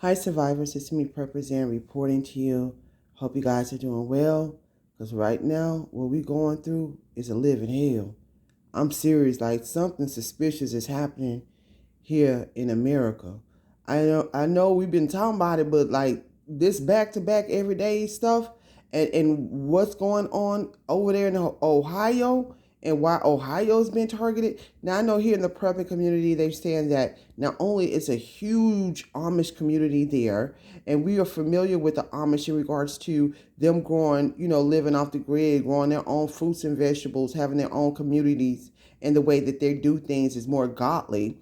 Hi survivors, it's me representing reporting to you. Hope you guys are doing well, because right now what we're going through is a living hell. I'm serious, like something suspicious is happening here in America. I know we've been talking about it, but like this back to back everyday stuff and what's going on over there in Ohio and why Ohio's been targeted. Now I know here in the prepping community they're saying that not only is a huge Amish community there, and we are familiar with the Amish in regards to them growing, living off the grid, growing their own fruits and vegetables, having their own communities, and the way that they do things is more godly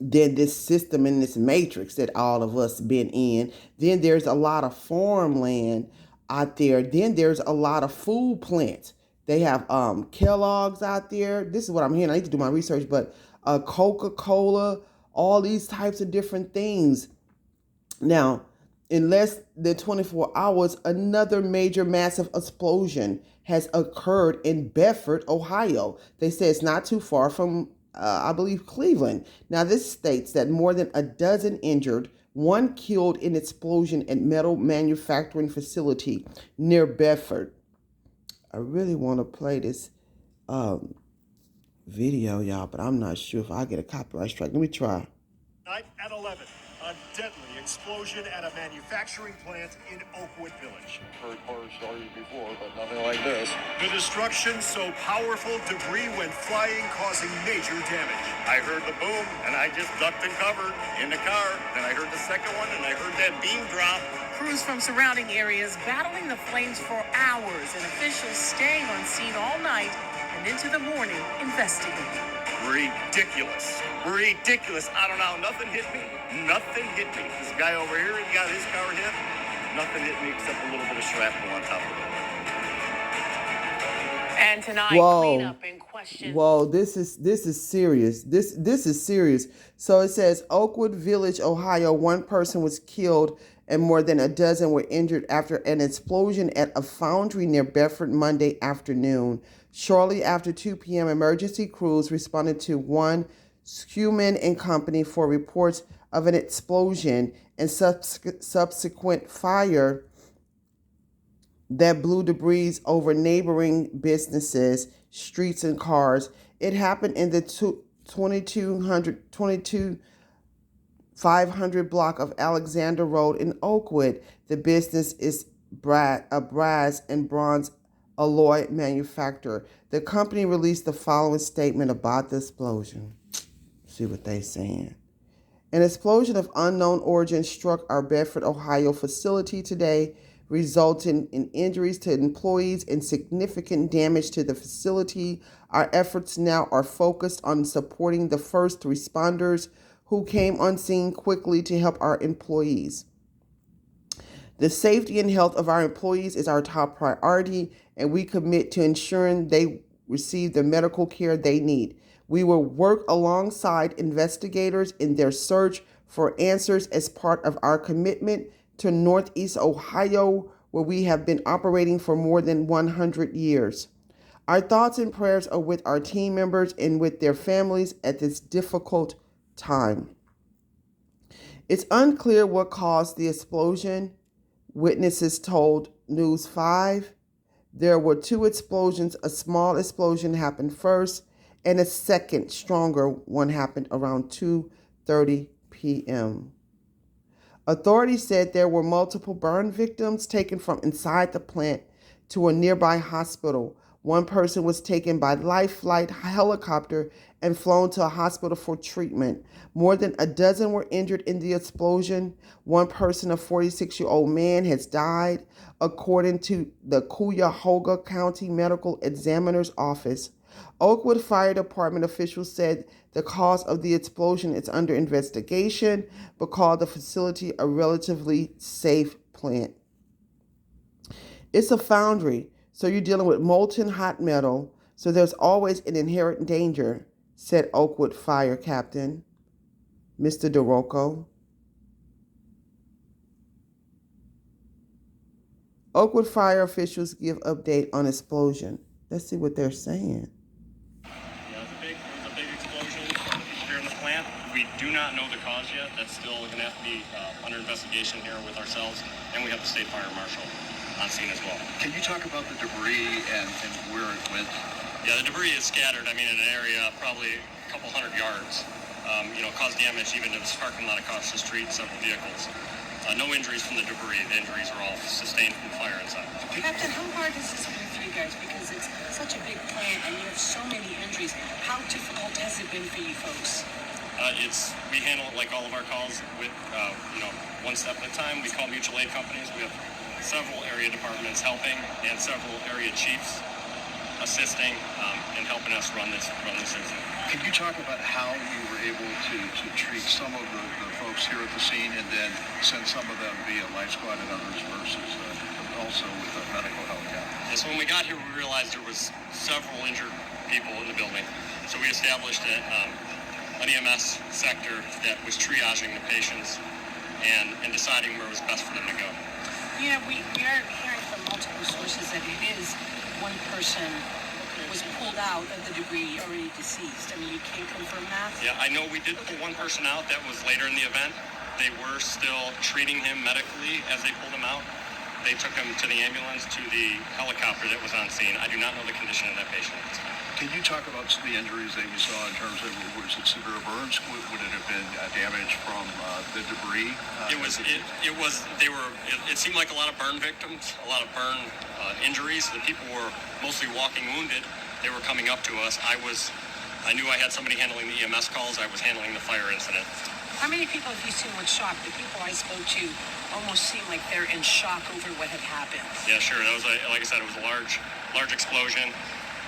than this system and this matrix that all of us been in. Then there's a lot of farmland out there. Then there's a lot of food plants. They have Kellogg's out there. This is what I'm hearing. I need to do my research, but Coca-Cola, all these types of different things. Now, in less than 24 hours, another major massive explosion has occurred in Bedford, Ohio. They say it's not too far from, I believe, Cleveland. Now, this states that more than a dozen injured, one killed in explosion at metal manufacturing facility near Bedford. I really want to play this video, y'all, but I'm not sure if I get a copyright strike. Let me try. Night at 11, a deadly explosion at a manufacturing plant in Oakwood Village. Heard horror stories before, but nothing like this. The destruction so powerful, debris went flying, causing major damage. I heard the boom, and I just ducked and covered in the car. Then I heard the second one, and I heard that beam drop. Crews from surrounding areas battling the flames for hours, and officials staying on scene all night and into the morning investigating. Ridiculous. Ridiculous. I don't know. Nothing hit me. Nothing hit me. This guy over here, he got his car hit. Nothing hit me except a little bit of shrapnel on top of it. And tonight, cleanup in question. Whoa, this is serious. This is serious. So it says Oakwood Village, Ohio, one person was killed and more than a dozen were injured after an explosion at a foundry near Bedford Monday afternoon. Shortly after 2 p.m., emergency crews responded to one Schumann and Company for reports of an explosion and subsequent fire that blew debris over neighboring businesses, streets, and cars. It happened in the 22,500 block of Alexander Road in Oakwood. The business is a brass and bronze alloy manufacturer. The company released the following statement about the explosion. See what they're saying. An explosion of unknown origin struck our Bedford, Ohio facility today, resulting in injuries to employees and significant damage to the facility. Our efforts now are focused on supporting the first responders who came on scene quickly to help our employees. The safety and health of our employees is our top priority, and we commit to ensuring they receive the medical care they need. We will work alongside investigators in their search for answers as part of our commitment to Northeast Ohio, where we have been operating for more than 100 years. Our thoughts and prayers are with our team members and with their families at this difficult time. It's unclear what caused the explosion. Witnesses told News 5 there were two explosions. A small explosion happened first, and a second, stronger one happened around 2:30 p.m. Authorities said there were multiple burn victims taken from inside the plant to a nearby hospital. One person was taken by Life Flight helicopter and flown to a hospital for treatment. More than a dozen were injured in the explosion. One person, a 46-year-old man, has died, according to the Cuyahoga County Medical Examiner's Office. Oakwood Fire Department officials said the cause of the explosion is under investigation, but called the facility a relatively safe plant. It's a foundry, so you're dealing with molten hot metal, so there's always an inherent danger, said Oakwood Fire Captain Mr. DeRocco. Oakwood Fire officials give update on explosion. Let's see what they're saying. Yeah, it was a big explosion here in the plant. We do not know the cause yet. That's still going to have to be under investigation here with ourselves, and we have the state fire marshal on scene as well. Can you talk about the debris and where it went? Yeah, the debris is scattered. I mean, in an area probably a couple hundred yards. Caused damage even to this parking lot across the street, several vehicles. No injuries from the debris. The injuries are all sustained from the fire inside. Captain, how hard has this been for you guys? Because it's such a big plant and you have so many injuries. How difficult has it been for you folks? We handle it like all of our calls with, one step at a time. We call mutual aid companies. We have several area departments helping and several area chiefs assisting and helping us run this incident. Can you talk about how you were able to treat some of the folks here at the scene and then send some of them via life squad and others versus also with a medical helicopter? Yeah, so when we got here, we realized there was several injured people in the building. So we established an EMS sector that was triaging the patients and deciding where it was best for them to go. Yeah, we are hearing from multiple sources that it is one person was pulled out of the debris already deceased. I mean, you can't confirm that? Yeah, I know we did pull one person out that was later in the event. They were still treating him medically as they pulled him out. They took him to the ambulance, to the helicopter that was on scene. I do not know the condition of that patient at this time. Can you talk about the injuries that you saw in terms of, was it severe burns? Would it have been damage from the debris? It seemed like a lot of burn victims, a lot of burn injuries. The people were mostly walking wounded. They were coming up to us. I knew I had somebody handling the EMS calls. I was handling the fire incident. How many people have you seen with shock? The people I spoke to almost seem like they're in shock over what had happened. Yeah, sure. That was, like I said, it was a large explosion.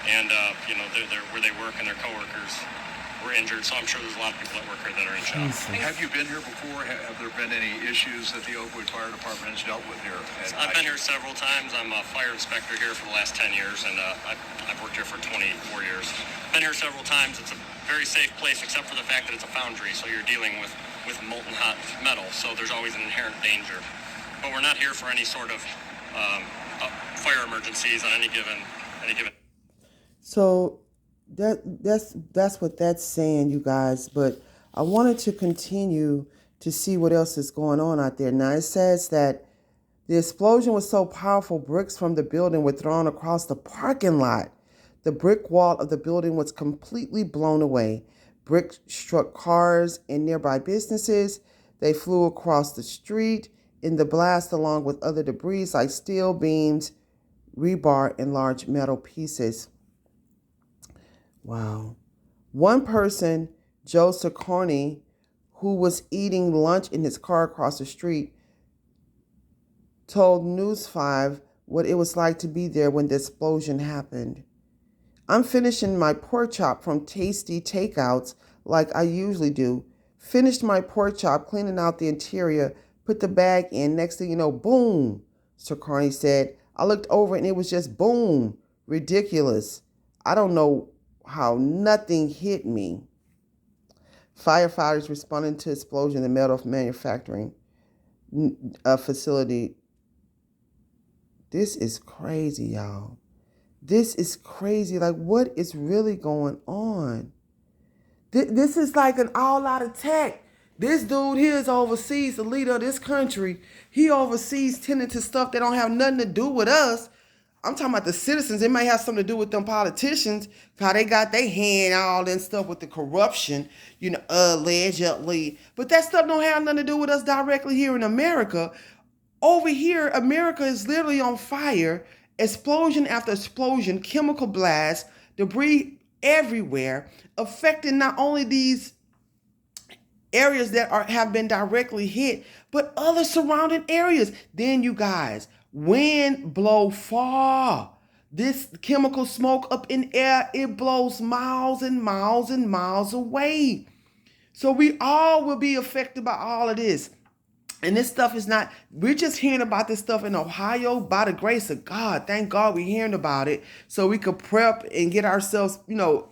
And, they're where they work and their coworkers were injured. So I'm sure there's a lot of people that work here that are in shock. Have you been here before? Have there been any issues that the Oakwood Fire Department has dealt with here? I've been here several times. I'm a fire inspector here for the last 10 years, and I've worked here for 24 years. Been here several times. It's a very safe place, except for the fact that it's a foundry, so you're dealing with molten hot metal, so there's always an inherent danger. But we're not here for any sort of fire emergencies on any given. So that's what that's saying, you guys. But I wanted to continue to see what else is going on out there. Now, it says that the explosion was so powerful, bricks from the building were thrown across the parking lot. The brick wall of the building was completely blown away. Bricks struck cars and nearby businesses. They flew across the street in the blast, along with other debris like steel beams, rebar, and large metal pieces. Wow. One person, Joe Ciccone, who was eating lunch in his car across the street, told News 5 what it was like to be there when the explosion happened. I'm finishing my pork chop from Tasty Takeouts like I usually do. Finished my pork chop, cleaning out the interior, put the bag in. Next thing you know, boom, Ciccone said. I looked over and it was just boom. Ridiculous. I don't know how nothing hit me. Firefighters responding to explosion in the metal manufacturing facility. This is crazy, y'all. This is crazy. Like, what is really going on? This is like an all-out attack. This dude here is overseas, the leader of this country. He overseas tending to stuff that don't have nothing to do with us. I'm talking about the citizens. It may have something to do with them politicians, how they got their hand all that stuff with the corruption, allegedly. But that stuff don't have nothing to do with us directly here in America. Over here, America is literally on fire. Explosion after explosion, chemical blast, debris everywhere, affecting not only these areas that have been directly hit, but other surrounding areas. Then you guys, wind blow far. This chemical smoke up in air, it blows miles and miles and miles away. So we all will be affected by all of this. And this stuff is not, we're just hearing about this stuff in Ohio by the grace of God. Thank God we're hearing about it so we could prep and get ourselves,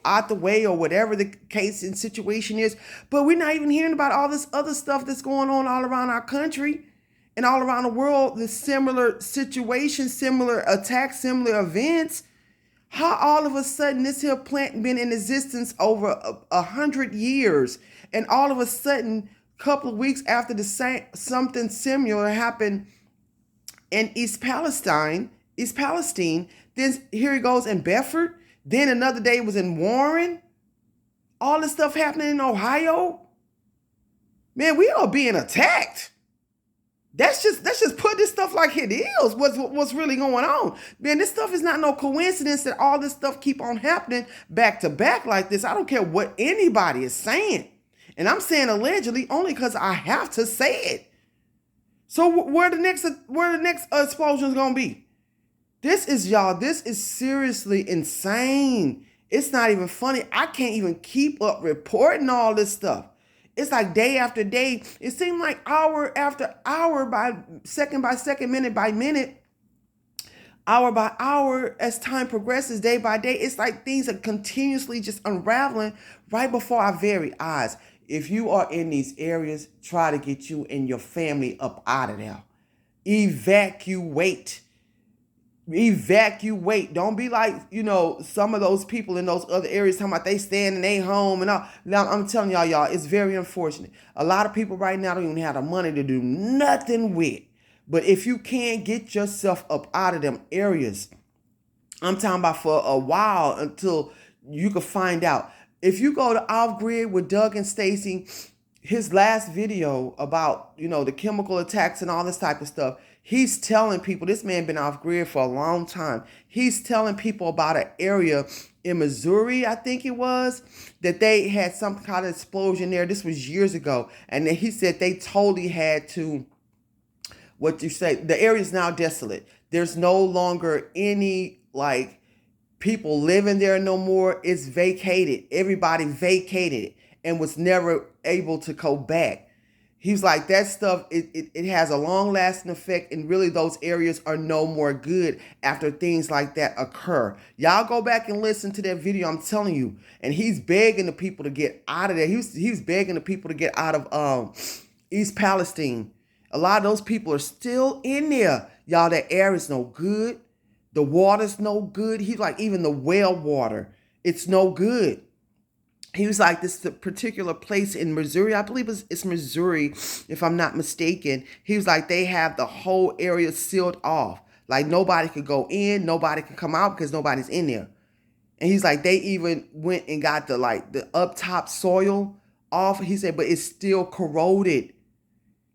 out the way or whatever the case and situation is. But we're not even hearing about all this other stuff that's going on all around our country and all around the world, the similar situations, similar attacks, similar events. How all of a sudden this here plant been in existence over 100 years And all of a sudden, a couple of weeks after the same, something similar happened in East Palestine, then here he goes in Bedford. Then another day it was in Warren. All this stuff happening in Ohio. Man, we are being attacked. Let's just put this stuff like it is. What's really going on? Man, this stuff is not no coincidence that all this stuff keep on happening back to back like this. I don't care what anybody is saying. And I'm saying allegedly only because I have to say it. So where the next explosion is gonna be? This is seriously insane. It's not even funny. I can't even keep up reporting all this stuff. It's like day after day. It seemed like hour after hour, by second, minute by minute, hour by hour, as time progresses, day by day. It's like things are continuously just unraveling right before our very eyes. If you are in these areas, try to get you and your family up out of there. Evacuate. Don't be like, some of those people in those other areas talking about they staying in their home and all. Now, I'm telling y'all, it's very unfortunate. A lot of people right now don't even have the money to do nothing with. But if you can't get yourself up out of them areas, I'm talking about for a while until you can find out. If you go to Off Grid with Doug and Stacy, his last video about, the chemical attacks and all this type of stuff, he's telling people, this man been off grid for a long time. He's telling people about an area in Missouri, I think it was, that they had some kind of explosion there. This was years ago. And then he said they totally had to, the area is now desolate. There's no longer any, people living there no more. It's vacated. Everybody vacated it and was never able to go back. He's like, that stuff, it has a long-lasting effect, and really those areas are no more good after things like that occur. Y'all go back and listen to that video, I'm telling you. And he's begging the people to get out of there. He's begging the people to get out of East Palestine. A lot of those people are still in there. Y'all, that air is no good. The water's no good. He's like, even the well water, it's no good. He was like, this particular place in Missouri, I believe it's Missouri, if I'm not mistaken. He was like, they have the whole area sealed off. Like, nobody could go in, nobody could come out because nobody's in there. And he's like, they even went and got the up top soil off. He said, but it's still corroded.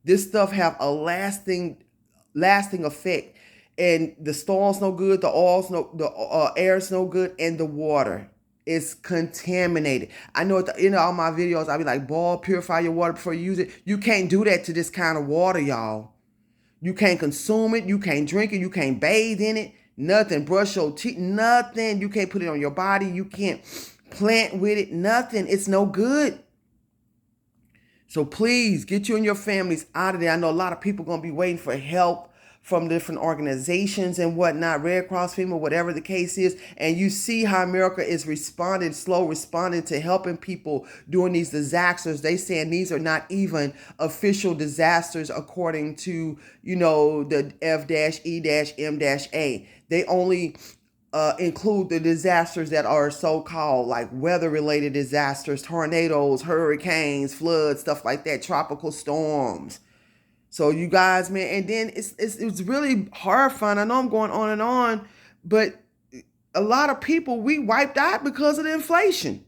This stuff have a lasting effect. And the soil's no good, the air's no good, and the water is contaminated. I know at the end of all my videos, I'll be like, boil, purify your water before you use it. You can't do that to this kind of water, y'all. You can't consume it. You can't drink it. You can't bathe in it. Nothing. Brush your teeth. Nothing. You can't put it on your body. You can't plant with it. Nothing. It's no good. So please get you and your families out of there. I know a lot of people going to be waiting for help from different organizations and whatnot, Red Cross, FEMA, whatever the case is. And you see how America is responding to helping people during these disasters. They saying these are not even official disasters according to, the F-E-M-A. They only include the disasters that are so-called like weather-related disasters, tornadoes, hurricanes, floods, stuff like that, tropical storms. So you guys, man, and then it's really horrifying. I know I'm going on and on, but a lot of people, we wiped out because of the inflation.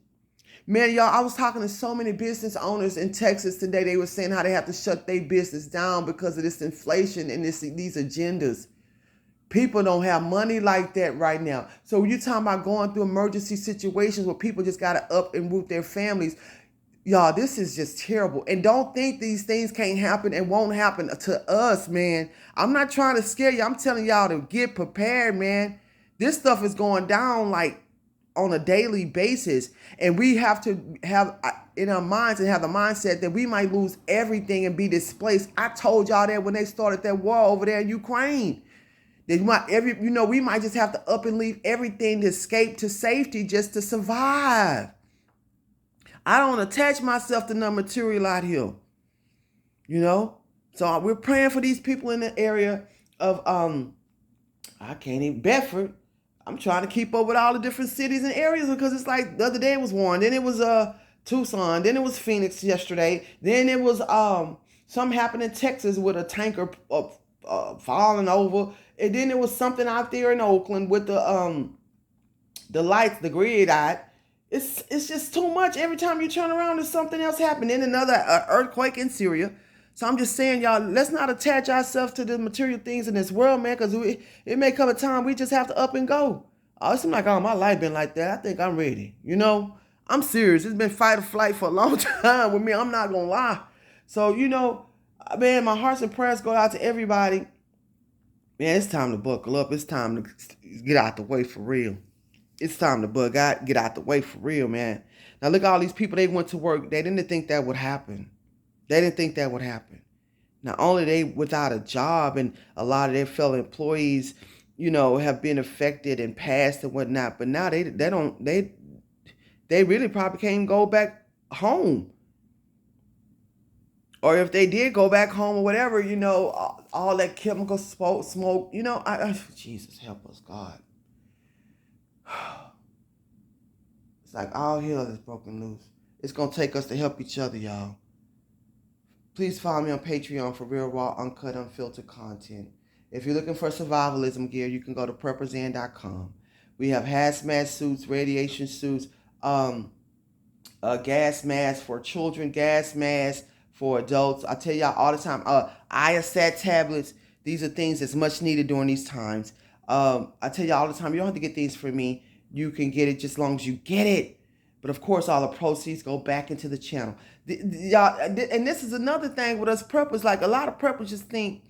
Man, y'all, I was talking to so many business owners in Texas today. They were saying how they have to shut their business down because of this inflation and these agendas. People don't have money like that right now. So when you're talking about going through emergency situations where people just got to up and root their families, y'all, this is just terrible. And don't think these things can't happen and won't happen to us, man. I'm not trying to scare you. I'm telling y'all to get prepared, man. This stuff is going down like on a daily basis. And we have to have in our minds and have the mindset that we might lose everything and be displaced. I told y'all that when they started that war over there in Ukraine. That we might just have to up and leave everything to escape to safety just to survive. I don't attach myself to no material out here, So we're praying for these people in the area of, Bedford. I'm trying to keep up with all the different cities and areas because it's like the other day it was Warren. Then it was Tucson. Then it was Phoenix yesterday. Then it was something happened in Texas with a tanker falling over. And then there was something out there in Oakland with the lights, the grid out. It's just too much. Every time you turn around, there's something else happening. Then another earthquake in Syria. So I'm just saying, y'all, let's not attach ourselves to the material things in this world, man, because it may come a time we just have to up and go. Oh, it seems like all my life been like that. I think I'm ready. You know, I'm serious. It's been fight or flight for a long time with me. I'm not going to lie. So, you know, man, my hearts and prayers go out to everybody. Man, it's time to buckle up. It's time to get out the way for real. It's time to bug out, get out the way for real, man. Now, look at all these people, they went to work. They didn't think that would happen. They didn't think that would happen. Not only they without a job, and a lot of their fellow employees, you know, have been affected and passed and whatnot, but now they really probably can't go back home. Or if they did go back home or whatever, you know, all that chemical smoke, you know, Jesus help us, God. It's like all hell is broken loose. It's going to take us to help each other, y'all. Please follow me on Patreon for real, raw, uncut, unfiltered content. If you're looking for survivalism gear, you can go to prepperzan.com. We have hazmat suits, radiation suits, gas masks for children, gas masks for adults. I tell y'all all the time, ISAT tablets. These are things that's much needed during these times. I tell y'all all the time, you don't have to get these for me. You can get it just as long as you get it. But of course, all the proceeds go back into the channel. Y'all, and this is another thing with us preppers. Like a lot of preppers just think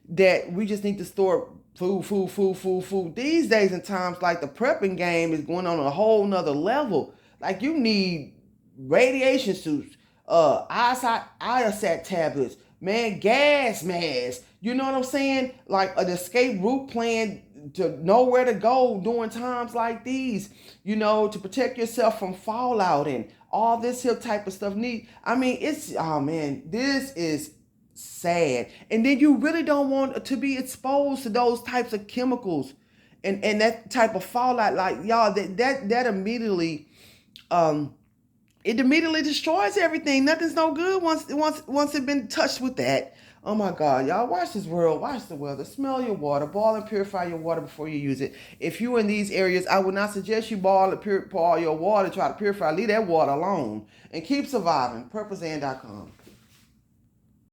that we just need to store food. These days and times, like the prepping game is going on a whole nother level. Like you need radiation suits, ISAT tablets, man, gas masks. You know what I'm saying? Like an escape route plan to know where to go during times like these, you know, to protect yourself from fallout and all this here type of stuff. Oh man, this is sad. And then you really don't want to be exposed to those types of chemicals and that type of fallout. Like y'all, that immediately, it immediately destroys everything. Nothing's no good once it's been touched with that. Oh my God, y'all, watch this world, watch the weather, smell your water, boil and purify your water before you use it. If you're in these areas, I would not suggest you boil your water, try to purify, leave that water alone, and keep surviving. Prepperzan.com.